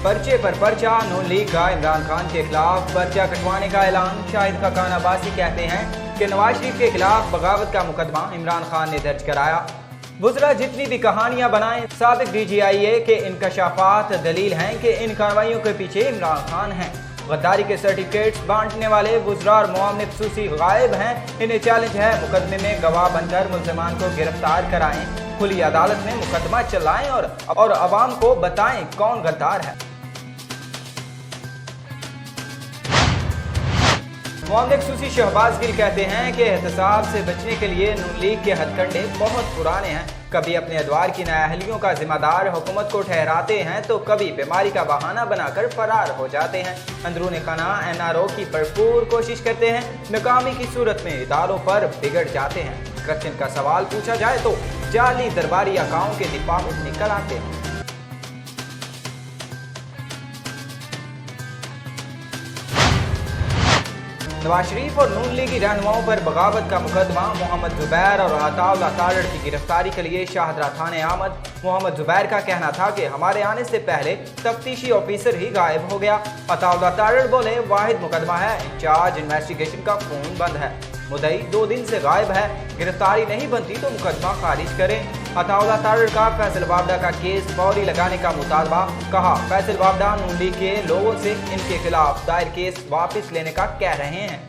पर्चे पर पर्चा, नून लीग का इमरान खान के खिलाफ पर्चा कटवाने का ऐलान। शाहिद खाकान अब्बासी कहते हैं कि नवाज शरीफ के खिलाफ बगावत का मुकदमा इमरान खान ने दर्ज कराया। वुज़रा जितनी भी कहानियां बनाएं, साबिक DGIA के इंकशाफात दलील हैं कि इन कार्रवाइयों के पीछे इमरान खान हैं। गद्दारी के सर्टिफिकेट्स बांटने वाले वुज़रा और मुआविन ख़ुसूसी गायब हैं। इन्हें चैलेंज है मुकदमे में गवाह बनकर मुल्ज़मान को गिरफ्तार कराएं, खुली अदालत में मुकदमा चलाएं और अवाम को बताएं कौन गद्दार है। मुआविन ख़ुसूसी शहबाज गिल कहते हैं कि एहतसाब से बचने के लिए नून लीग के हथकंडे बहुत पुराने हैं। कभी अपने अदवार की नाअहलियों का जिम्मेदार हुकूमत को ठहराते हैं तो कभी बीमारी का बहाना बनाकर फरार हो जाते हैं। अंदरूनी खाना NRO की भरपूर कोशिश करते हैं, नाकामी की सूरत में इदारों पर बिगड़ जाते हैं। करप्शन का सवाल पूछा जाए तो जाली दरबारी अकाउंट के दिफा में निकल आते हैं। नवाज शरीफ और नून लीगी रहनुमाओं पर बगावत का मुकदमा। मोहम्मद जुबैर और अताउल्लाह तारड़ की गिरफ्तारी के लिए शाहदरा थाने आमद। मोहम्मद जुबैर का कहना था कि हमारे आने से पहले तफ्तीशी ऑफिसर ही गायब हो गया। अताउल्लाह तारड़ बोले वाहिद मुकदमा है, इंचार्ज इन्वेस्टिगेशन का फोन बंद है, मुद्दई 2 दिन से गायब है, गिरफ्तारी नहीं बनती तो मुकदमा खारिज करें। अताउल्लाह तारड़ का फैसल वाबडा का केस फौरी लगाने का मुतालबा। कहा फैसल वाबडा नून लीग के लोगों से इनके खिलाफ दायर केस वापस लेने का कह रहे हैं।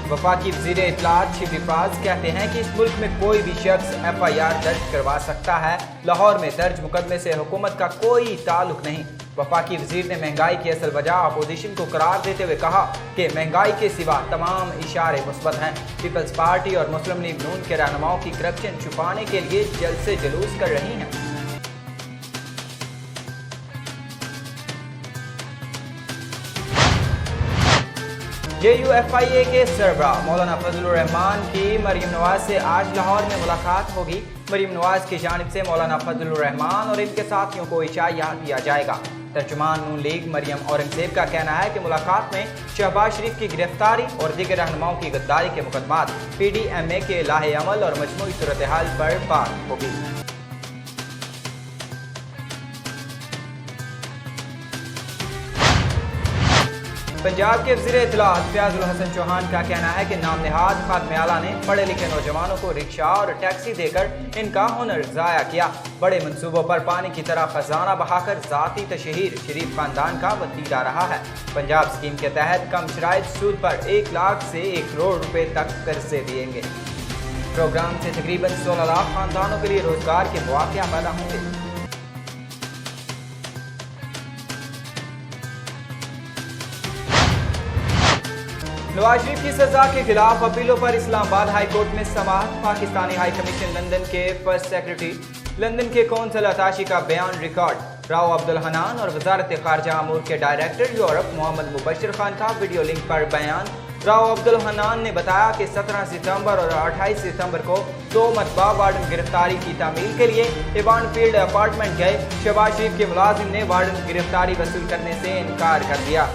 वफाकी वज़ीर इत्तलात शिफाज कहते हैं कि इस मुल्क में कोई भी शख्स FIR दर्ज करवा सकता है। लाहौर में दर्ज मुकदमे से हुकूमत का कोई ताल्लुक नहीं। वफाकी वज़ीर ने महंगाई की असल वजह अपोजिशन को करार देते हुए कहा कि महंगाई के सिवा तमाम इशारे मुस्बत हैं। पीपल्स पार्टी और मुस्लिम लीग नून के रहनुमाओं की करप्शन छुपाने के लिए जल्द से जुलूस कर रही हैं। JUFIA के सरबरा मौलाना फजलुर रहमान की मरीम नवाज से आज लाहौर में मुलाकात होगी। मरीम नवाज की जानिब से मौलाना फजलुर रहमान और इनके साथियों को इशाया दिया जाएगा। तर्जुमान नून लीग मरियम औरंगजेब का कहना है कि मुलाकात में शहबाज शरीफ की गिरफ्तारी और दीगर रहनुमाओं की गद्दारी के मुकदमात, PDMA के लाहे अमल और मजमूई सूरत हाल पर बात होगी। पंजाब के वज़ीर इत्तलात फयाजुल हसन चौहान का कहना है कि नाम नेहाद खादमे आला ने पढ़े लिखे नौजवानों को रिक्शा और टैक्सी देकर इनका हुनर ज़ाया किया। बड़े मंसूबों पर पानी की तरह खजाना बहाकर ज़ाती तशहीर शरीफ खानदान का वतीरा रहा है। पंजाब स्कीम के तहत कम शराइत सूद पर 1 लाख से 1 करोड़ रुपए तक कर्जे दिएंगे। प्रोग्राम से तकरीबन 16 लाख खानदानों के लिए रोजगार के मौके पैदा होंगे। नवाज शरीफ की सजा के खिलाफ अपीलों पर इस्लामाबाद हाई कोर्ट में समाअत। पाकिस्तानी हाई कमीशन लंदन के फर्स्ट सेक्रेटरी, लंदन के कौंसल अताशी का बयान रिकॉर्ड। राव अब्दुल हनान और वजारत खारजा अमूर के डायरेक्टर यूरोप मोहम्मद मुबशर खान का वीडियो लिंक पर बयान। राव अब्दुल हनान ने बताया कि 17 सितंबर और 28 सितंबर को 2 मतबा वार्डन गिरफ्तारी की तामील के लिए इवान फील्ड अपार्टमेंट गए। शहबाज शरीफ के मुलाजिम ने वार्डन गिरफ्तारी वसूल करने से इनकार कर दिया।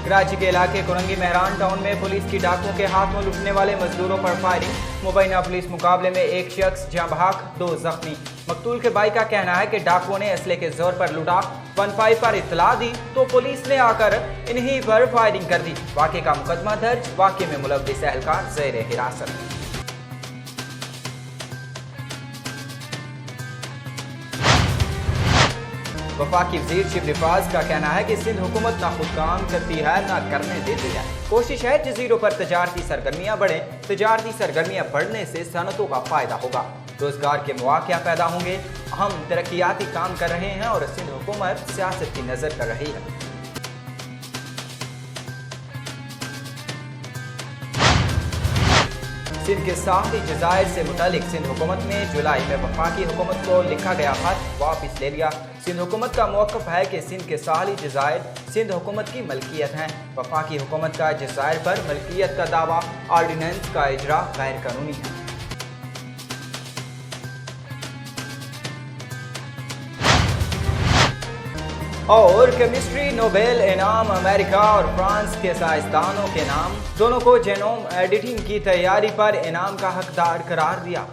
कराची के इलाके कुरंगी मेहरान टाउन में पुलिस की डाकुओं के हाथों लुटने वाले मजदूरों पर फायरिंग। मुबैना पुलिस मुकाबले में 1 शख्स जहां बहक 2 जख्मी। मकतूल के भाई का कहना है कि डाकुओं ने असले के जोर पर लूटा। 15 पर इत्तला दी तो पुलिस ने आकर इन्हीं पर फायरिंग कर दी। वाक़े का मुकदमा दर्ज। वाक़े में मुलव्विस एहलकार ज़ेर हिरासत। वफाकी वज़ीर शिफाज का कहना है कि सिंध हुकूमत ना खुद काम करती है ना करने देती है। कोशिश है जजीरों पर तजारती सरगर्मियाँ बढ़ें। तजारती सरगर्मियाँ बढ़ने से सनतों का फायदा होगा, रोजगार के मौके पैदा होंगे। हम तरक्याती काम कर रहे हैं और सिंध हुकूमत सियासत की नजर कर रही है। सिंध के साहली जजायर से मुतालिक सिंध हुकूमत ने जुलाई में वफाकी हुकूमत को लिखा गया खत वापस ले लिया। सिंध हुकूमत का मौक़िफ़ है कि सिंध के साहली जजायर सिंध हुकूमत की मलकियत हैं। वफाकी हुकूमत का जजायर पर मलकियत का दावा आर्डिनेंस का इजरा गैर कानूनी है। और केमिस्ट्री नोबेल इनाम अमेरिका और फ्रांस के साइंसदानों के नाम, दोनों को जेनोम एडिटिंग की तैयारी पर इनाम का हकदार करार दिया।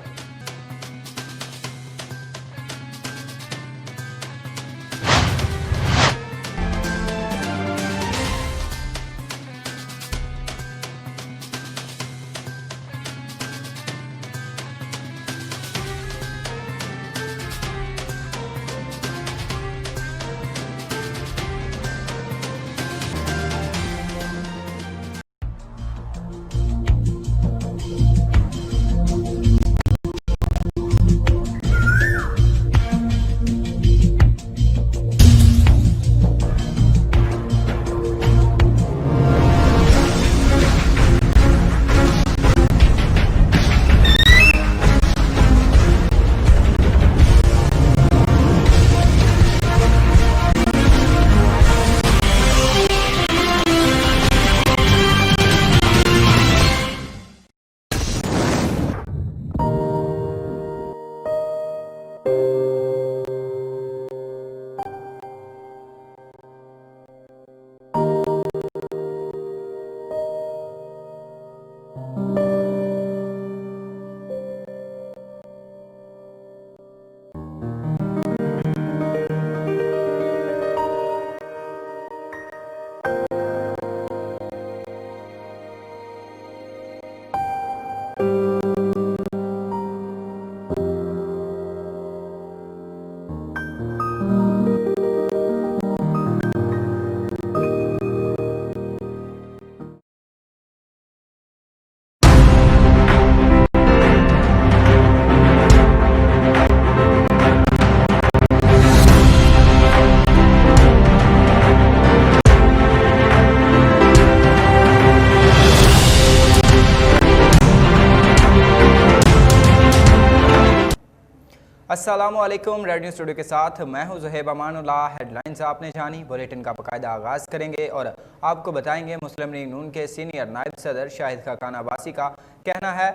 अस्सलामुअलैकुम। रेड न्यूज़ स्टूडियो के साथ मैं हूं ज़ुहैब अमानुल्लाह। हेडलाइंस आपने जानी, बुलेटिन का बाकायदा आगाज़ करेंगे और आपको बताएंगे मुस्लिम लीग नून के सीनियर नायब सदर शाहिद खाकान अब्बासी का कहना है,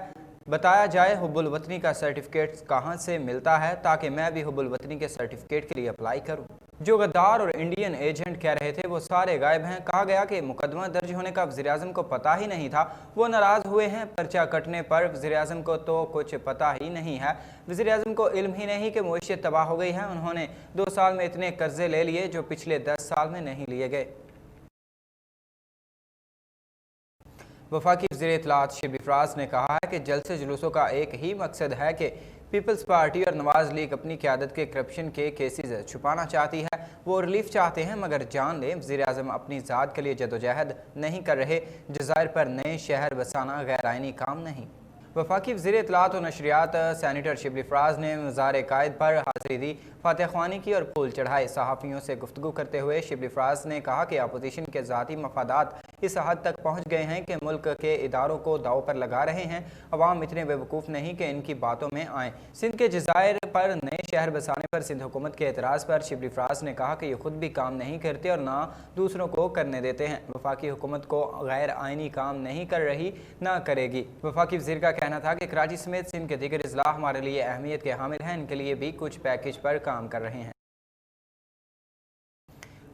बताया जाए हुब्बुल वतनी का सर्टिफिकेट कहां से मिलता है ताकि मैं भी हुब्बुल वतनी के सर्टिफिकेट के लिए अप्लाई करूं। जो गद्दार और इंडियन एजेंट कह रहे थे वो सारे गायब हैं। कहा गया कि मुकदमा दर्ज होने का वज़ीर-ए-आज़म को पता ही नहीं था, वो नाराज़ हुए हैं। पर्चा कटने पर वज़ीर-ए-आज़म को तो कुछ पता ही नहीं है। वज़ीर-ए-आज़म को इल्म ही नहीं कि मईशत तबाह हो गई है। उन्होंने 2 साल में इतने कर्जे ले लिए जो पिछले 10 साल में नहीं लिए गए। वफाकी वज़ीर इत्तलाआत शिबली फराज ने कहा है कि जलसे जुलूसों का एक ही मकसद है कि पीपल्स पार्टी और नवाज लीग अपनी क़यादत के करप्शन के केसेस छुपाना चाहती है। वो रिलीफ चाहते हैं मगर जान लें वज़ीर-ए-आज़म अपनी ज़ात के लिए जदोजहद नहीं कर रहे। जज़ायर पर नए शहर बसाना गैर आइनी काम नहीं। वफाकी वज़ीर इत्तलाआत और नशरियात सैनेटर शिबली फराज ने मज़ार कायद पर हाज़िरी दी, फातह ख्वानी की और फूल चढ़ाए। सहाफ़ियों से गुफ्तगू करते हुए शिबली फराज ने कहा कि अपोजिशन के ज़ाती मफादात इस हद तक पहुँच गए हैं कि मुल्क के इदारों को दाव पर लगा रहे हैं। अवाम इतने बेवकूफ़ नहीं कि इनकी बातों में आएँ। सिंध के जज़ायर पर नए शहर बसाने पर सिंध हुकूमत के एतराज़ पर शिबली फराज ने कहा कि ये खुद भी काम नहीं करते और ना दूसरों को करने देते हैं। वफाकी हुकूमत को गैर आइनी काम नहीं कर रही, ना करेगी। वफाकी वज़ीर का कहना था कि कराची समेत सिंध के दीगर अजला हमारे लिए अहमियत के हामिल हैं, इनके लिए भी कुछ पैकेज पर काम कर रहे हैं।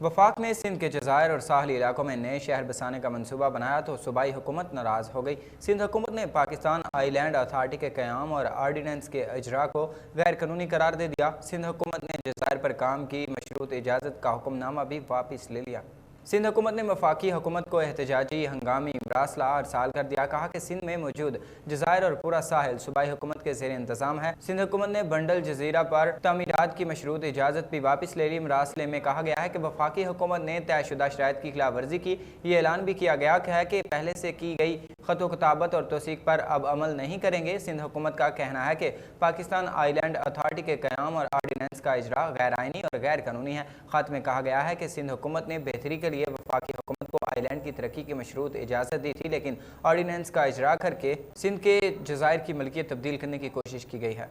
वफाक ने सिंध के जज़ायर और साहली इलाकों में नए शहर बसाने का मंसूबा बनाया तो सूबाई हुकूमत नाराज़ हो गई। सिंध हुकूमत ने पाकिस्तान आइलैंड अथॉरिटी के क़याम और आर्डीनेंस के इजरा को गैर कानूनी करार दे दिया। सिंध हुकूमत ने जज़ायर पर काम की मशरूत इजाज़त का हुक्मनामा भी वापस ले लिया। सिंध हुकूमत ने वफाकी हुकूमत को एहतजाजी हंगामी मरासला अरसाल कर दिया। कहा कि सिंध में मौजूद जज़ायर और पूरा साहिल सूबाई हुकूमत के ज़ेर इंतज़ाम है। सिंध हुकूमत ने बंडल जजीरा पर तामीरात की मशरूत इजाज़त भी वापस ले ली। मरासले में कहा गया है कि वफाकी हुकूमत ने तयशुदा शराइत की खिलाफ वर्जी की। ये ऐलान भी किया गया है कि पहले से की गई ख़तो किताबत और तौसीक पर अब अमल नहीं करेंगे। सिंध हुकूमत का कहना है कि पाकिस्तान आइलैंड अथॉरिटी के क़याम और आर्डीनेंस का इजरा गैर आइनी और गैर कानूनी है। ख़त में कहा गया है कि सिंध हुकूमत ने बेहतरी के लिए वफाकी हुकूमत को आइलैंड की तरक्की की मशरूत इजाज़त दी थी, लेकिन ऑर्डिनेंस का इजरा करके सिंध के जज़ायर की मलकियत तब्दील करने की कोशिश की गई है।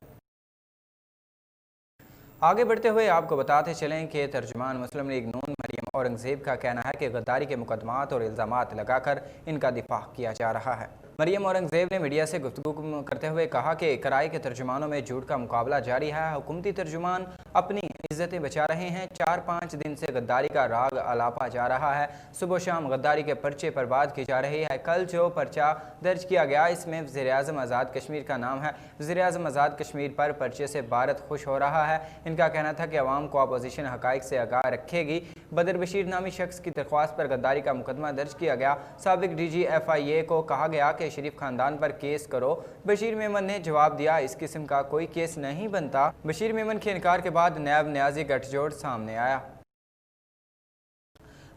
आगे बढ़ते हुए आपको बताते चलें कि तर्जुमान मुस्लिम लीग नून मरियम औरंगज़ेब का कहना है कि गद्दारी के मुकदमात और इल्ज़ामात लगाकर इनका दिफा किया जा रहा है। मरियम औरंगजेब ने मीडिया से गुफ्तगू करते हुए कहा कि कराई के तर्जुमानों में झूठ का मुकाबला जारी है। हुकूमती तर्जुमान अपनी इज्जतें बचा रहे हैं। 4-5 दिन से गद्दारी का राग अलापा जा रहा है। सुबह शाम गद्दारी के पर्चे पर बात की जा रही है। कल जो पर्चा दर्ज किया गया इसमें वज़ीर-ए-आज़म आज़ाद कश्मीर का नाम है। वज़ीर-ए-आज़म आज़ाद कश्मीर पर पर्चे से भारत खुश हो रहा है। इनका कहना था कि अवाम को अपोजिशन हक़ाइक़ से आगाह रखेगी। बदर बशीर नामी शख्स की दरख्वास्त पर गद्दारी का मुकदमा दर्ज किया गया। साबिक DG FIA को कहा गया कि शरीफ खानदान पर केस करो। बशीर मेमन ने जवाब दिया, इस किस्म का कोई केस नहीं बनता। बशीर मेमन के इनकार के बाद नैब न्याजी गठजोड़ सामने आया।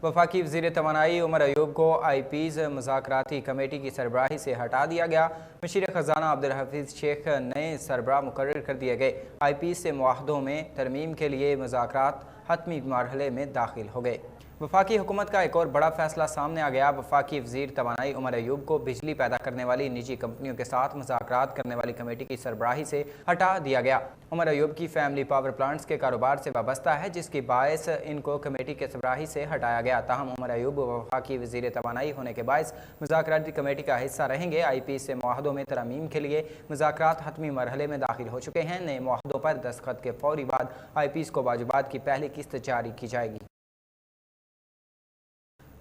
वफाकी वज़ीर तवानाई उमर अयूब को IP's मुज़ाकराती कमेटी की सरबराही से हटा दिया गया। मशीर ख़ज़ाना अब्दुल हफीज़ शेख नए सरबराह मुकर्रर कर दिए गए। IP's से मुआहदों में तरमीम के लिए मुज़ाकरात हतमी मरहले में दाखिल हो गए। वफाकी हुकूमत का एक और बड़ा फैसला सामने आ गया। वफाकी वज़ीर तवानाई उमर अयूब को बिजली पैदा करने वाली निजी कंपनियों के साथ मुज़ाकरात करने वाली कमेटी की सरबराही से हटा दिया गया। उमर अयूब की फैमिली पावर प्लांट्स के कारोबार से वाबस्ता है, जिसकी बायस इनको कमेटी के सरबराही से हटाया गया। ताहम उमर अयूब वफाकी वज़ीर तवानाई होने के बायस मुज़ाकराती कमेटी का हिस्सा रहेंगे। IP's से मुआहदों में तरमीम के लिए मुज़ाकरात हतमी मरहले में दाखिल हो चुके हैं। नए मुआहदों पर दस्तखत के फौरी बाद IP's को वाजिबात की पहली किस्त जारी की जाएगी।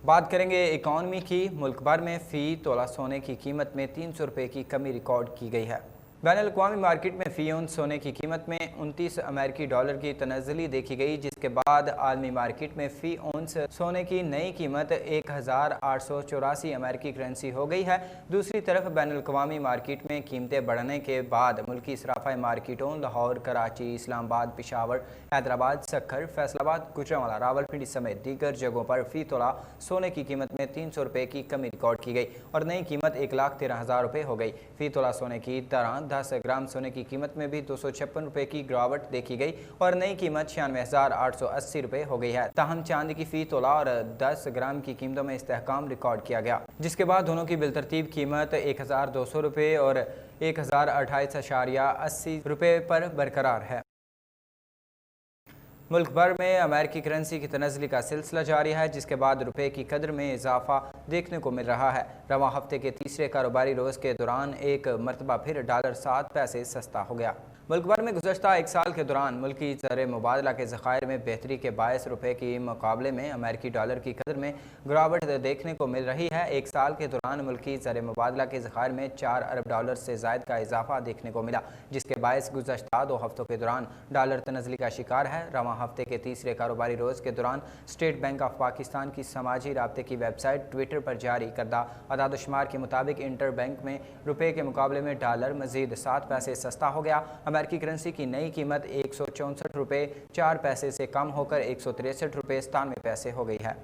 बात करेंगे इकॉनमी की। मुल्क भर में फ़ी तोला सोने की कीमत में 300 रुपये की कमी रिकॉर्ड की गई है। बैनुल-अक़वामी मार्केट में फ़ी औंस सोने की कीमत में 29 अमेरिकी डॉलर की तनज़्ज़ुली देखी गई, जिसके बाद आलमी मार्केट में फ़ी औंस सोने की नई कीमत 1884 अमेरिकी करेंसी हो गई है। दूसरी तरफ बैनुल-अक़वामी मार्केट में कीमतें बढ़ने के बाद मुल्की सराफा मार्केटों लाहौर, कराची, इस्लामाबाद, पेशावर, हैदराबाद, सक्खर, फैसलाबाद, गुजरांवाला, रावलपिंडी समेत दीगर जगहों पर फ़ी तोला सोने की कीमत में 300 रुपये की कमी रिकॉर्ड की गई और नई कीमत 1,13,000 रुपये हो गई। फ़ी तोला सोने की तरह 10 ग्राम सोने की कीमत में भी 256 रुपये की गिरावट देखी गई और नई कीमत 96,880 रुपये हो गई है। ताहम चांदी की फ़ी तोला और 10 ग्राम की कीमतों में इस्तेहकाम रिकॉर्ड किया गया, जिसके बाद दोनों की बिलतरतीब कीमत 1,200 रुपये और 1,028.80 रुपये पर बरकरार है। मुल्क भर में अमेरिकी करेंसी की तनज़्ज़ुली का सिलसिला जारी है, जिसके बाद रुपये की कदर में इजाफा देखने को मिल रहा है। रवां हफ्ते के तीसरे कारोबारी रोज़ के दौरान एक मरतबा फिर डॉलर 7 पैसे सस्ता हो गया। मुल्क भर में गुज़श्ता एक साल के दौरान मुल्की ज़र मुबादला के ज़खायर में बेहतरी के बायस रुपये के मुकाबले में अमेरिकी डॉलर की कदर में गिरावट देखने को मिल रही है। एक साल के दौरान मुल्की ज़र मुबादला के ज़खायर में 4 अरब डॉलर से ज़ायद का इजाफा देखने को मिला, जिसके बायस गुज़श्ता 2 हफ्तों के दौरान डॉलर तनज़्ज़ुली का शिकार है। रवां हफ्ते के तीसरे कारोबारी रोज़ के दौरान स्टेट बैंक ऑफ पाकिस्तान की समाजी राब्ते की वेबसाइट ट्विटर पर जारी करदा अदाद-ओ-शुमार के मुताबिक इंटर बैंक में रुपये के मुकाबले में डॉलर मज़ीद 7 पैसे सस्ता हो गया। अमेरिकी करेंसी की नई कीमत 164 रुपये 4 पैसे से कम होकर 163 रुपये 97 पैसे हो गई है।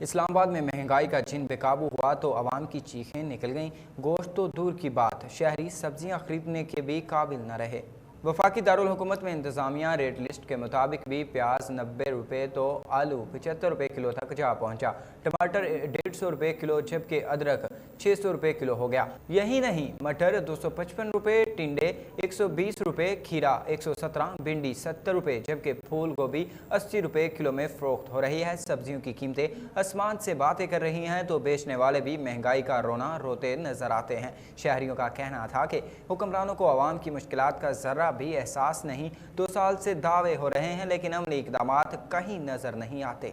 इस्लामाबाद में महंगाई का जिन बेकाबू हुआ तो आवाम की चीखें निकल गईं। गोश्त तो दूर की बात, शहरी सब्जियां खरीदने के भी काबिल न रहे। वफाकी दारुल हुकूमत में इंतज़ामिया रेट लिस्ट के मुताबिक भी प्याज 90 रुपये तो आलू 75 रुपये किलो तक जा पहुंचा। टमाटर 150 रुपये किलो, जबकि अदरक 600 रुपये किलो हो गया। यही नहीं, मटर 255 रुपये, टिंडे 120 रुपये, खीरा 117, भिंडी 70 रुपये, जबकि फूल गोभी 80 रुपये किलो में फ़रोख्त हो रही है। सब्जियों की कीमतें आसमान से बातें कर रही हैं तो बेचने वाले भी महंगाई का रोना रोते नजर आते हैं। शहरियों का कहना था कि हुक्मरानों को आवाम की मुश्किलात का ज़रा भी एहसास नहीं। 2 साल से दावे हो रहे हैं लेकिन अमली इक़दामात कहीं नजर नहीं आते।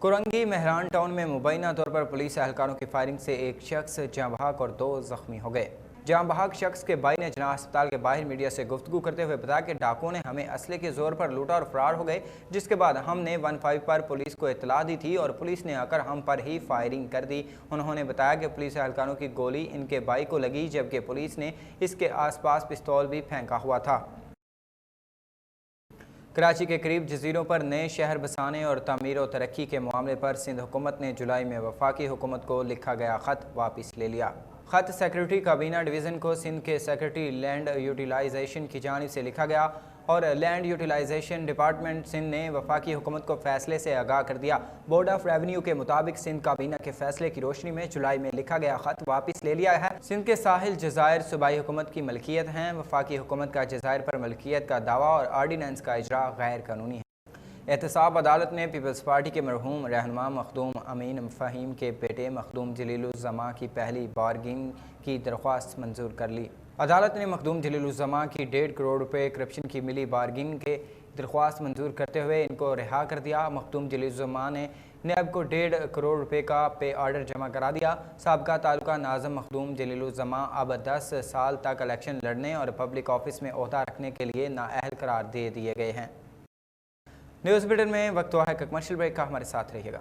कुरंगी मेहरान टाउन में मुबैना तौर पर पुलिस एहलकारों की फायरिंग से एक शख्स जाँ बहक और 2 जख्मी हो गए। जाँ बहक शख्स के भाई ने जना अस्पताल के बाहर मीडिया से गुफ्तगू करते हुए बताया कि डाकुओं ने हमें असले के जोर पर लूटा और फरार हो गए, जिसके बाद हमने 15 पर पुलिस को इत्तला दी थी और पुलिस ने आकर हम पर ही फायरिंग कर दी। उन्होंने बताया कि पुलिस एहलकारों की गोली इनके भाई को लगी, जबकि पुलिस ने इसके आसपास पिस्तौल भी फेंका हुआ था। कराची के करीब जजीरों पर नए शहर बसाने और तामीर और तरक्की के मामले पर सिंध हुकूमत ने जुलाई में वफाकी हुकूमत को लिखा गया ख़त वापस ले लिया। ख़त सेक्रेटरी काबीना डिवीज़न को सिंध के सेक्रेटरी लैंड यूटिलाइजेशन की जानिब से लिखा गया और लैंड यूटिलाइजेशन डिपार्टमेंट सिंध ने वफाकी हुकूमत को फैसले से आगाह कर दिया। बोर्ड ऑफ रेवेन्यू के मुताबिक सिंध काबीना के फैसले की रोशनी में जुलाई में लिखा गया ख़त वापस ले लिया है। सिंध के साहिल जज़ायर सूबाई हुकूमत की मलकियत हैं। वफाकी हुकूमत का जज़ायर पर मलकियत का दावा और आर्डीनेंस का इजरा गैर कानूनी है। احتساب عدالت نے پیپلز پارٹی کے مرحوم رہنما مخدوم امین فہیم کے بیٹے مخدوم جلیل الزماں کی پہلی بارگین کی درخواست منظور کر لی۔ عدالت نے مخدوم جلیل الزماں کی 1.5 کروڑ روپے کرپشن کی ملی بارگین کے درخواست منظور کرتے ہوئے ان کو رہا کر دیا۔ مخدوم جلیل الزماں نے نیب کو 1.5 کروڑ روپے کا پے آرڈر جمع کرا دیا۔ سابقہ تعلقہ ناظم مخدوم جلیل الزماں اب 10 سال تک الیکشن لڑنے اور پبلک آفس میں عہدہ رکھنے کے لیے نااہل قرار دے دیے گئے ہیں۔ نیوز بلیٹن میں وقت ہوا ہے کمرشل بریک کا، ہمارے ساتھ رہیے گا۔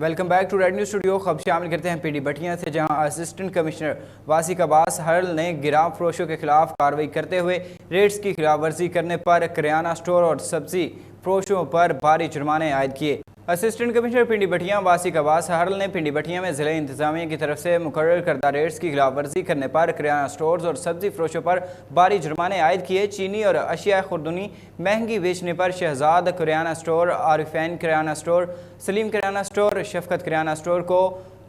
Welcome back to Red News studio. خبر شامل کرتے ہیں پی ڈی بٹیا سے، جہاں اسسٹنٹ کمشنر واسق عباس ہرل نے گرام فروشوں کے خلاف کارروائی کرتے ہوئے ریٹس کی خلاف ورزی کرنے پر کریانہ سٹور اور سبزی فروشوں پر بھاری جرمانے عائد کیے۔ اسسٹنٹ کمشنر پنڈی بٹیا واسق عباس ہرل نے پنڈی بٹیا میں ضلع انتظامیہ کی طرف سے مقرر کردہ ریٹس کی خلاف ورزی کرنے پر کریانہ سٹورز اور سبزی فروشوں پر بھاری جرمانے عائد کیے۔ چینی اور اشیاء خوردنی مہنگی بیچنے پر شہزاد کریانہ سٹور، عارفین کریانہ سٹور، سلیم کریانہ سٹور، شفقت کریانہ سٹور کو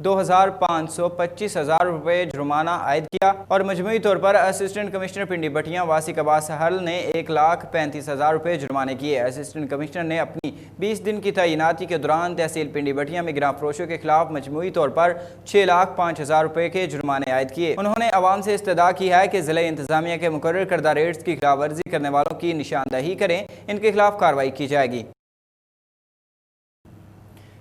2,525,000 روپے جرمانہ عائد کیا اور مجموعی طور پر اسسٹنٹ کمشنر پنڈی بٹیا واسق عباس ہرل نے 1,35,000 روپے جرمانے کیے۔ اسسٹنٹ کمشنر نے اپنی 20 دن کی تعیناتی کے دوران تحصیل پنڈی بٹیا میں گرام فروشوں کے خلاف مجموعی طور پر 6,05,000 روپے کے جرمانے عائد کیے۔ انہوں نے عوام سے استدعا کی ہے کہ ضلع انتظامیہ کے مقرر کردہ ریٹس کی خلاف ورزی کرنے والوں کی نشاندہی کریں، ان کے خلاف کارروائی کی جائے گی۔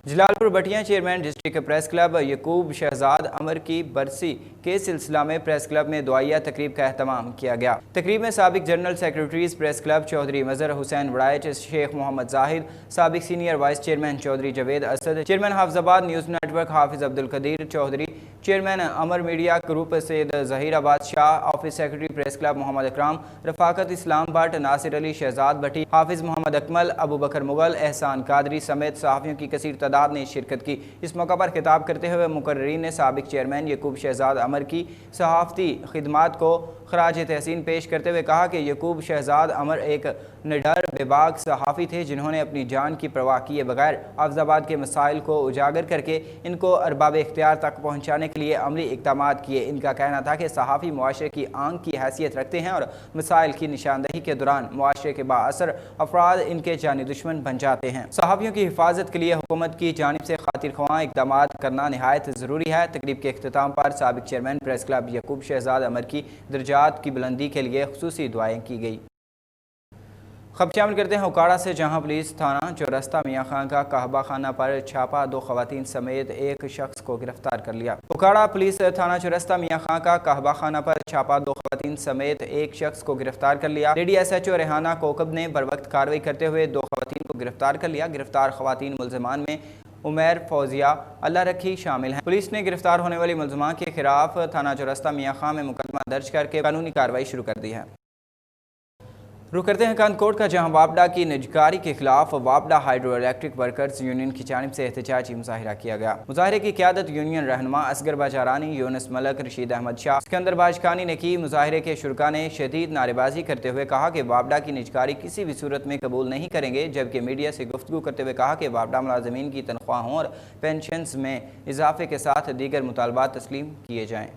جلال پور بٹیا چیئرمین ڈسٹرکٹ پریس کلب یعقوب شہزاد عمر کی برسی کے سلسلہ میں پریس کلب میں دعائیہ تقریب کا اہتمام کیا گیا۔ تقریب میں سابق general secretaries press club Chaudhry Mazhar Hussain Warraich, Sheikh Muhammad Zahid, سابق senior vice chairman Chaudhry Javed Asad, chairman Hafizabad news network Hafiz Abdul Qadeer Chaudhry, chairman Amar media group Syed Zaheer Abad Shah, office secretary press club Muhammad Ikram, Rifaqat Islam but, ناصر علی شہزاد بٹی، حافظ محمد اکمل، ابو بکر مغل، احسان قادری سمیت صحافیوں کی کثیر تعداد نے شرکت کی۔ اس موقع پر خطاب کرتے ہوئے مقررین نے سابق چیئرمین یعقوب شہزاد عمر کی صحافتی خدمات کو خراج تحسین پیش کرتے ہوئے کہا کہ یعقوب شہزاد عمر ایک نڈر بے باک صحافی تھے، جنہوں نے اپنی جان کی پرواہ کیے بغیر حافظ آباد کے مسائل کو اجاگر کر کے ان کو ارباب اختیار تک پہنچانے کے لیے عملی اقدامات کیے۔ ان کا کہنا تھا کہ صحافی معاشرے کی آنکھ کی حیثیت رکھتے ہیں اور مسائل کی نشاندہی کے دوران معاشرے کے بااثر افراد ان کے جانی دشمن بن جاتے ہیں۔ صحافیوں کی حفاظت کے لیے حکومت کی جانب سے خاطر خواہ اقدامات کرنا نہایت ضروری ہے۔ تقریب کے اختتام پر سابق چیئرمین پریس کلب یعقوب شہزاد عمر کی درجات کی بلندی کے لیے خصوصی دعائیں کی گئی۔ خبر شامل کرتے ہیں اکاڑہ سے، جہاں پولیس تھانہ چورستہ میاں خان کا قہوہ خانہ پر چھاپا 2 خواتین سمیت ایک شخص کو گرفتار کر لیا۔ اکاڑہ پولیس تھانہ چورستہ میاں خان کا قہوہ خانہ پر چھاپا 2 خواتین سمیت ایک شخص کو گرفتار کر لیا۔ Lady S H O Rehana Kokab نے بروقت کارروائی کرتے ہوئے 2 خواتین کو गिरफ्तार कर लिया। गिरफ्तार खवातीन मुलजमान में उमैर, फौजिया, अल्लाह रखी शामिल हैं। पुलिस ने गिरफ्तार होने वाली मुलजमान के खिलाफ थाना चौरस्ता मियाँ खां में मुकदमा दर्ज करके कानूनी कार्रवाई शुरू कर दी है। रुक करते हैं कानकोट का, जहां वापडा की निजकारी के खिलाफ वापडा हाइड्रो इलेक्ट्रिक वर्कर्स यूनियन की जानिब से एहतजाजी मुजाहिरा किया गया। मुजाहिरे की क़यादत यूनियन रहनुमा असगर बाजारानी, यूनुस मलक, रशीद अहमद शाह, सिकंदर बाजखानी ने की। मुजाहिरे के शुरका ने शदीद नारेबाजी करते हुए कहा कि वापडा की निजकारी किसी भी सूरत में कबूल नहीं करेंगे, जबकि मीडिया से गुफ्तगू करते हुए कहा कि वापडा मुलाजमीन की तनख्वाहों और पेंशन्स में इजाफे के साथ दीगर मुतालबात तस्लीम किए जाएँ।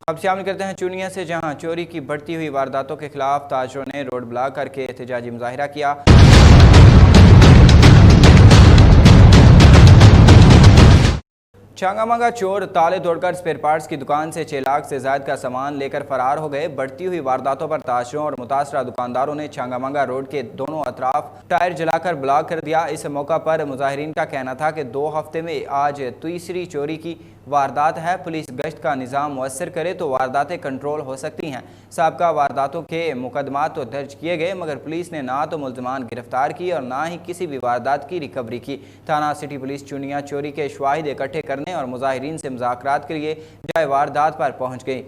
अब शामिल करते हैं चुनिया से, जहां चोरी की बढ़ती हुई वारदातों के खिलाफ ताजरों ने रोड ब्लॉक करके एहतजाजी मुजाहिरा किया। छांगामांगा चोर ताले तोड़कर स्पेयर पार्ट्स की दुकान से 6 लाख से ज्यादा का सामान लेकर फरार हो गए। बढ़ती हुई वारदातों पर ताजरों और मुतासरा दुकानदारों ने छांगामांगा रोड के दोनों अतराफ टायर जलाकर ब्लॉक कर दिया। इस मौका पर मुजाहिरीन का कहना था कि 2 हफ्ते में आज तीसरी चोरी की वारदात है। पुलिस गश्त का निज़ाम मुअस्सर करे तो वारदातें कंट्रोल हो सकती हैं। साबका वारदातों के मुकदमात तो दर्ज किए गए, मगर पुलिस ने ना तो मुलजमान गिरफ्तार की और ना ही किसी भी वारदात की रिकवरी की। थाना सिटी पुलिस चुनिया चोरी के शवाहिद इकट्ठे करने और मुजाहिरीन से मुज़ाकरात के लिए जाए वारदात पर पहुँच गई।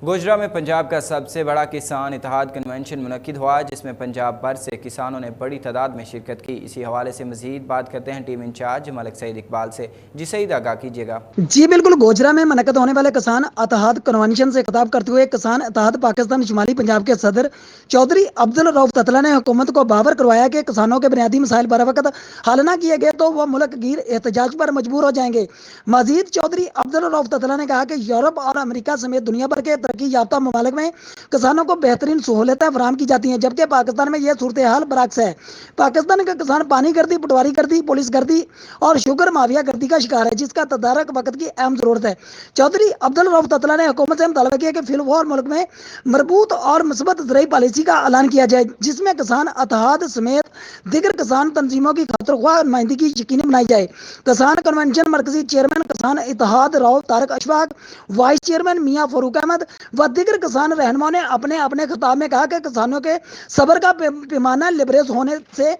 गुजरा में पंजाब का सबसे बड़ा किसान इत्तेहाद कन्वेंशन मुनक्किद हुआ, जिसमें पंजाब भर से किसानों ने बड़ी तादाद में शिरकत की। इसी हवाले से मजीद बात करते हैं टीम इंचार्ज मलिक सईद इकबाल से। जी सईद, आगाह कीजिएगा। जी बिल्कुल, गोजरा में मुनक्किद होने वाले किसान इत्तेहाद कन्वेंशन से खिताब करते हुए किसान इत्तेहाद पाकिस्तान शुमाली पंजाब के सदर चौधरी अब्दुल रऊफ ततला ने हुकूमत को बावर करवाया कि किसानों के बुनियादी मसाइल बर वक्त हल न किए गए तो वह मुल्क गिर एहतजाज पर मजबूर हो जाएंगे। मजीद चौधरी अब्दुल रऊफ ततला ने कहा कि यूरोप और अमेरिका समेत दुनिया भर के तरक्की याफ्ता ममालिक में किसानों को बेहतरीन सहूलतें फराहम की जाती हैं, जबकि पाकिस्तान में यह सूरत हाल बरअक्स है। पाकिस्तान के किसान पानी गर्दी, पटवारी गर्दी, पुलिस गर्दी और शुगर माफिया गर्दी का शिकार है, जिसका तदारक वक्त की अहम जरूरत है। चौधरी अब्दुल रऊफ ततला ने हुकूमत से मुतालबा किया कि फिलहाल मुल्क में मरबूत और मुस्बत ज़राई पॉलिसी का ऐलान किया जाए, जिसमें किसान इत्तेहाद समेत दीगर किसान तंजीमों की खातिरख्वाह नुमाइंदगी यकीनी बनाई जाए। किसान कन्वेंशन मरकजी चेयरमैन किसान इत्तेहाद राव तारक अशफाक, वाइस चेयरमैन मियाँ फरूक अहमद व दीगर किसान रहनुमाओं ने अपने अपने खिताब में कहा कि किसानों के सब्र का पैमाना लिबरेज होने से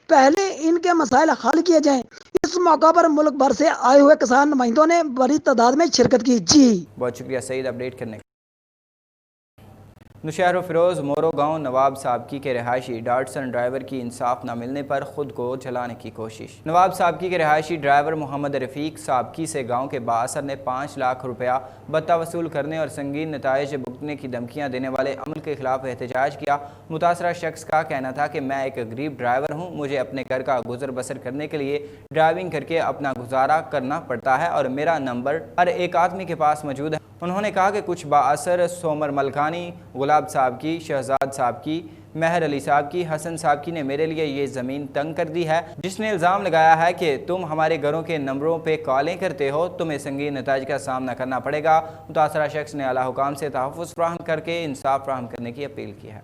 पहले इनके मसाइल हल किए जाएं। इस मौका पर मुल्क भर से आए हुए किसान नुमाइंदों ने बड़ी तादाद में शिरकत की। जी बहुत शुक्रिया सईद अपडेट करने। नौशहर फिरोज मोरो गांव नवाब साबकी के रहायशी डाटसन ड्राइवर की इंसाफ न मिलने पर खुद को जलाने की कोशिश। नवाब साबकी के रहायशी ड्राइवर मोहम्मद रफ़ीक साबकी से गांव के बासर ने 5 लाख रुपया भत्ता वसूल करने और संगीन नताइज भुगतने की धमकियां देने वाले अमल के खिलाफ एहतजाज किया। मुतासरा शख्स का कहना था कि मैं एक गरीब ड्राइवर हूँ, मुझे अपने घर का गुजर बसर करने के लिए ड्राइविंग करके अपना गुजारा करना पड़ता है और मेरा नंबर हर एक आदमी के पास मौजूद है। उन्होंने कहा कि कुछ बाअसर सोमर मलकानी, गुलाब साहब की, शहजाद साहब की, महर अली साहब की, हसन साहब की ने मेरे लिए ये ज़मीन तंग कर दी है, जिसने इल्ज़ाम लगाया है कि तुम हमारे घरों के नंबरों पे कॉलें करते हो, तुम्हें संगीन नताइज का सामना करना पड़ेगा। मुतासरा शख्स ने आला हुकाम से तहफ़्फ़ुज़ फराहम करके इंसाफ फराहम करने की अपील की है।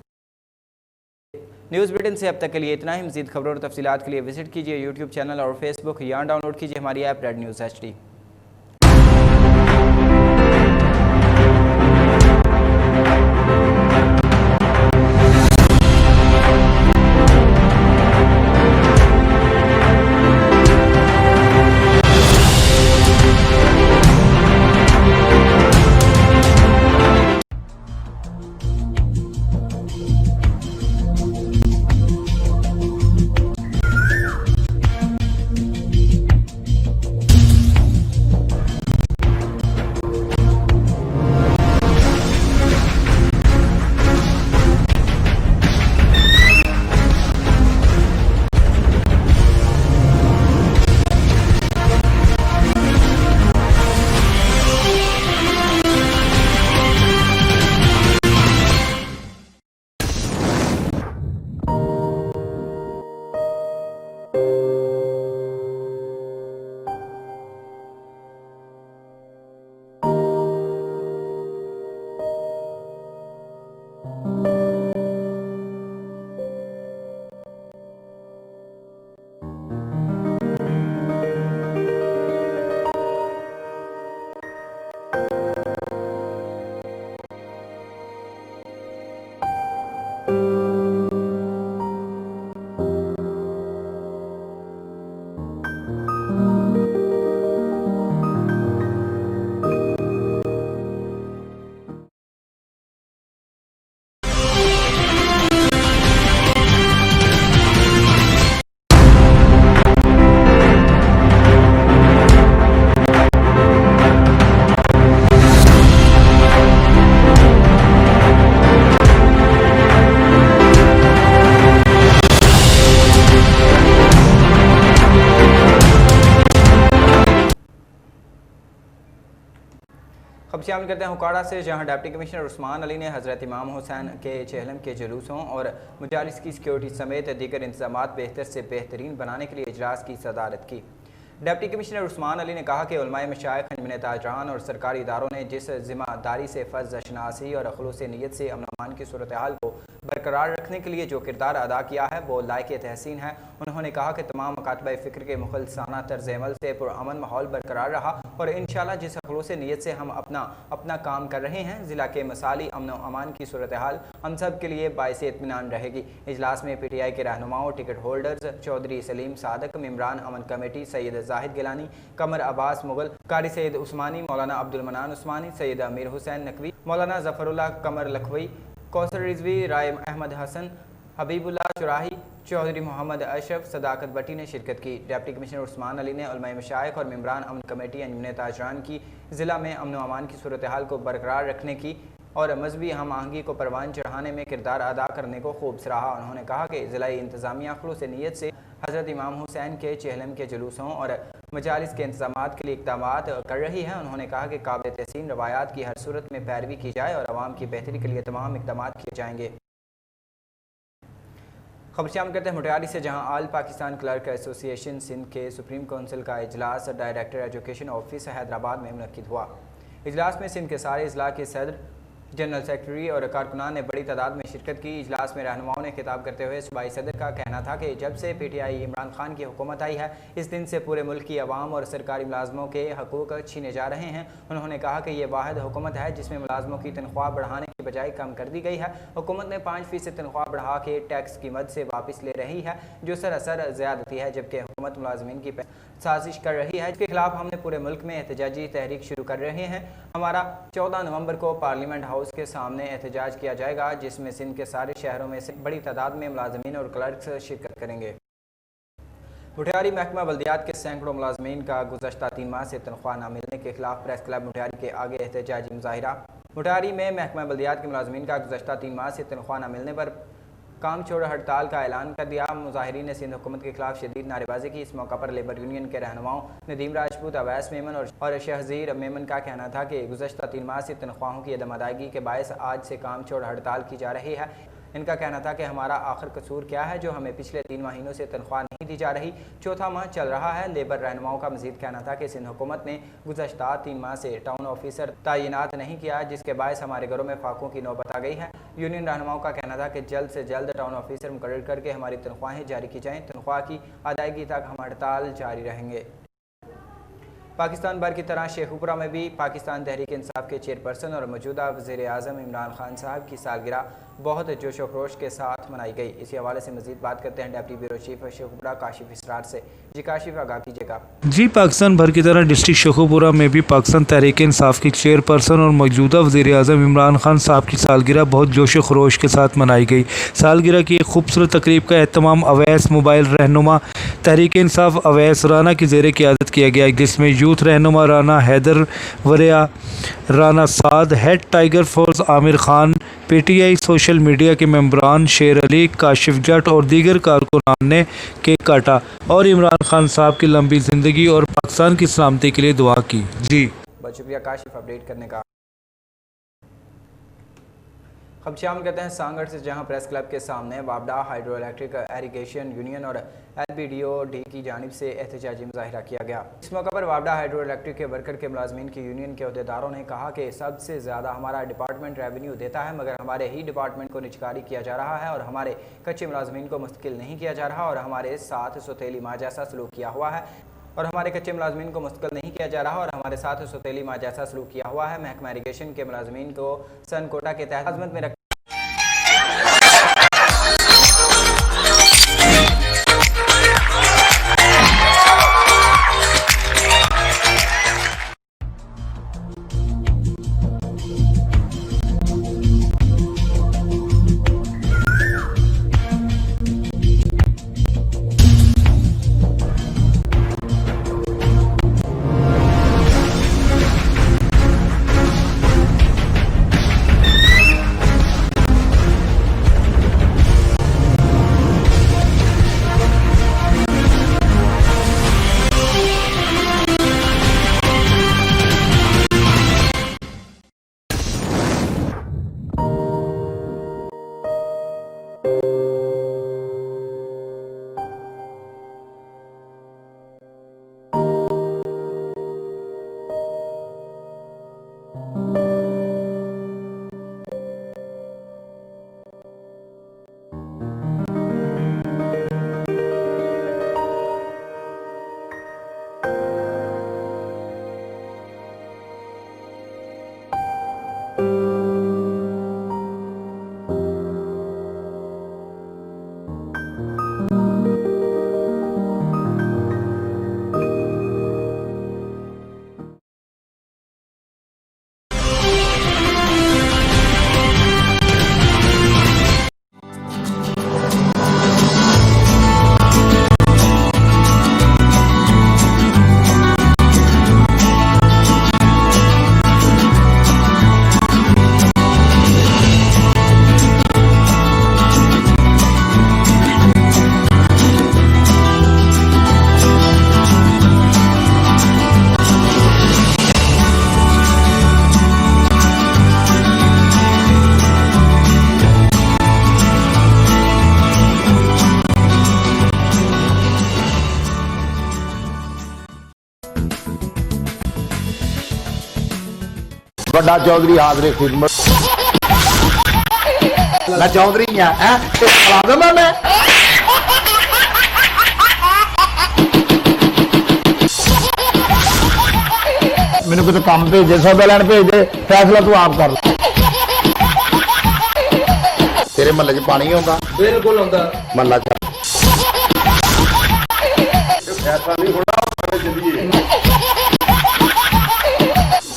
न्यूज़ बुलेटिन से अब तक के लिए इतना ही। मज़ीद खबरों और तफसीलात के लिए विजिट कीजिए यूट्यूब चैनल और फेसबुक, या डाउनलोड कीजिए हमारी ऐप रेड न्यूज़ HD। खबर शामिल करते हैं हुकाड़ा से, जहां डिप्टी कमिश्नर उस्मान अली ने हज़रत इमाम हुसैन के चेहलम के जुलूसों और मजालिस की सिक्योरिटी समेत दीगर इंतजामात बेहतर से बेहतरीन बनाने के लिए इजलास की सदारत की। डिप्टी कमिश्नर उस्मान अली ने कहा कि उलमाए मशाइख, अंजुमन ताजरान और सरकारी इदारों ने जिस जिम्मेदारी से फ़र्ज़ शनासी और खुलूस नीयत से अमन अमान की सूरत हाल को बरकरार रखने के लिए जो किरदार अदा किया है वो लायक तहसीन है। उन्होंने कहा कि तमाम मकातबा फ़िक्र के मुखलसाना तर्ज़ अमल से पुरअमन माहौल बरकरार रहा और इंशाअल्लाह जिस खुलूस नीयत से हम अपना काम कर रहे हैं, ज़िला के मसाली अमन अमान की सूरत हाल हम सब के लिए बाइस इत्मीनान रहेगी। इजलास में PTI के रहनुमाओं, टिकट होल्डर्स, चौधरी सलीम सादक, मेम्बरान अमन कमेटी सैयद जाहिद गिलानी, कमर अब्बास मुगल, कारी सैयद उस्मानी, मौलाना अब्दुल मनान उस्मानी, सैयद अमीर हुसैन नकवी, मौलाना ज़फ़रुल्लाह कमर लखवी, कौसर रिजवी, राय अहमद हसन, हबीबुल्लाह चुराही, चौधरी मोहम्मद अशरफ, सदाकत भट्टी ने शिरकत की। डिप्टी कमिश्नर उस्मान अली ने उलमाए मशाइख और मेम्बरान अमन कमेटी, अंजुमन ताजरान की ज़िला में अमन अमान की सूरत हाल को बरकरार रखने की और मजहबी हम आहंगी को परवान चढ़ाने में किरदार अदा करने को खूब सराहा। उन्होंने कहा कि ज़िलाई इंतज़ामिया खुलूस नीयत से हज़रत इमाम हुसैन के चेहलम के जुलूसों और मजालिस के इंतज़ामात के लिए इक़दामात कर रही है। उन्होंने कहा कि काबिल तहसीन रवायात की हर सूरत में पैरवी की जाए और आवाम की बेहतरी के लिए तमाम इक़दामात किए जाएंगे। खबर शामिल करते हैं मुटियारी से, जहां all Pakistan clerk association Sindh के सुप्रीम काउंसिल का इजलास डायरेक्टर एजुकेशन ऑफिस हैदराबाद में मुनक्किद हुआ। इजलास में सिंध के सारे अजला के सदर, जनरल सेक्रेटरी और कारकुनान ने बड़ी तादाद में शिरकत की। इजलास में रहनुमाओं ने खिताब करते हुए सूबाई सदर का कहना था कि जब से PTI इमरान खान की हुकूमत आई है, इस दिन से पूरे मुल्क की आवाम और सरकारी मुलाजमों के हकूक़ छीने जा रहे हैं। उन्होंने कहा कि ये वाहिद हुकूमत है जिसमें मुलाजमों की तनख्वाह बढ़ाने की बजाय कम कर दी गई है। हुकूमत ने 5% तनख्वाह बढ़ा के टैक्स की मद से वापस ले रही है, जो सरासर ज़्यादती है, जबकि हुकूमत मुलाजमीन की साजिश कर रही है। इसके खिलाफ हमने पूरे मुल्क में एहतजाजी तहरीक शुरू कर रहे हैं। हमारा 14 नवंबर को पार्लियामेंट हाउस के सामने एहतजाज किया जाएगा, जिसमें सिंध के सारे शहरों में से बड़ी तादाद में मुलाजमीन और क्लर्क्स शिरकत करेंगे। मुटियारी महकमा बल्दियात के सैकड़ों मुलाजमीन का गुज़श्ता 3 माह से तनख्वाह न मिलने के खिलाफ प्रेस क्लब मुटियारी के आगे एहतजाजी मुजाहिरा। मुटियारी में महकमा बल्दियात के मुलाजमीन का गुज़श्ता 3 माह से तनख्वाह न मिलने पर काम छोड़ हड़ताल का ऐलान कर दिया। मुजाहिरीन ने सिंध हुकूमत के खिलाफ शदीद नारेबाजी की। इस मौका पर लेबर यूनियन के रहनुमाओं नदीम राजपूत, अवैस मेमन और शहजीर मेमन का कहना था कि गुज़श्ता 3 माह से तनख्वाहों की अदम अदायगी के बायस आज से काम छोड़ हड़ताल की जा रही है। इनका कहना था कि हमारा आखिर कसूर क्या है जो हमें पिछले 3 महीनों से तनख्वाह नहीं दी जा रही, चौथा माह चल रहा है। लेबर रहनुमाओं का मजीद कहना था कि सिंध हुकूमत ने गुज़श्ता 3 माह से टाउन ऑफिसर तैनात नहीं किया, जिसके बायस हमारे घरों में फाकों की नौबत आ गई है। यूनियन रहनुमाओं का कहना था कि जल्द से जल्द टाउन ऑफिसर मुकर्रर करके हमारी तनख्वाहें जारी की जाएँ। तनख्वाह की अदायगी तक हम हड़ताल जारी रहेंगे। पाकिस्तान भर की तरह शेखुपुरा में भी पाकिस्तान तहरीक इंसाफ के चेयरपर्सन और मौजूदा वज़ीर आज़म इमरान खान साहब की सालगिरह बहुत जोश व खरोश के साथ मनाई गई। इसी हवाले से मजीद बात करते हैं deputy bureau chief Sheikhupura Kashif Israr से। जी काशिफ, आगाह कीजिएगा। जी, पाकिस्तान भर की तरह डिस्ट्रिक्ट शेखुपुरा में भी पाकिस्तान तहरीक इंसाफ की चेयरपर्सन और मौजूदा वज़ीर आज़म इमरान खान साहब की सालगिरह बहुत जोश व खरोश के साथ मनाई गई। सालगिरह की एक खूबसूरत तकरीब का एहतमाम अवैस मोबाइल रहनुमा तहरीक इंसाफ अवैस राना की ज़ेर क़ियादत किया गया, जिसमें यूथ रहनुमा Rana Haider Wariya, Rana Saad, head tiger force Aamir Khan, PTI social media के मेम्बरान शेर अली, काशिफ जट और दीगर कारकुनान ने केक काटा और इमरान खान साहब की लंबी ज़िंदगी और पाकिस्तान की सलामती के लिए दुआ की। जी, बहुत शुक्रिया काशिफ अपडेट करने का। खबर शामिल करते हैं सांगड़ से, जहां प्रेस क्लब के सामने वाबडा हाइड्रो इलेक्ट्रिक एरीगेशन यूनियन और LBDO-D की जानिब से एहतजाजी मुजाहिरा किया गया। इस मौका पर वाबडा हाइड्रो इलेक्ट्रिक के वर्कर के मुलाजमीन की यूनियन के अहदेदारों ने कहा कि सबसे ज़्यादा हमारा डिपार्टमेंट रेवेन्यू देता है, मगर हमारे ही डिपार्टमेंट को निजकारी किया जा रहा है और हमारे कच्चे मुलाजमीन को मुस्तकिल नहीं किया जा रहा और हमारे साथ सौतेली माँ जैसा सलूक किया हुआ है और हमारे कच्चे मुलाजमीन को मुस्तकिल नहीं किया जा रहा और हमारे साथ सौतेली माँ जैसा सलूक किया हुआ है। महकमा इरीगेशन के मुलाजमीन को सन कोटा के तहत खिदमत में ਵੱਡਾ ਚੌਧਰੀ ਹਾਜ਼ਰੇ ਖਿਦਮਤ ਮੈਂ ਚੌਧਰੀ ਆ ਖਲਾ ਦਵਾਂ ਮੈਂ ਮੈਨੂੰ ਕਿਤੇ ਕੰਮ ਭੇਜੇ ਸੌਦਾ ਲੈਣ ਭੇਜਦੇ ਫੈਸਲਾ ਤੂੰ ਆਪ ਕਰ ਲੈ ਤੇਰੇ ਮਹੱਲੇ 'ਚ ਪਾਣੀ ਆਉਂਦਾ ਬਿਲਕੁਲ ਆਉਂਦਾ ਮਹੱਲਾ 'ਚ ਫੈਸਲਾ ਨਹੀਂ ਹੋਣਾ ਸਾਡੇ ਜ਼ਿੰਦਗੀ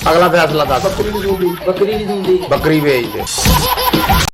ਅਗਲਾ ਫੈਸਲਾ ਦੱਸ ਬੱਕਰੀ ਨਹੀਂ ਸੁਣਦੀ ਬੱਕਰੀ ਵੇਚ ਦੇ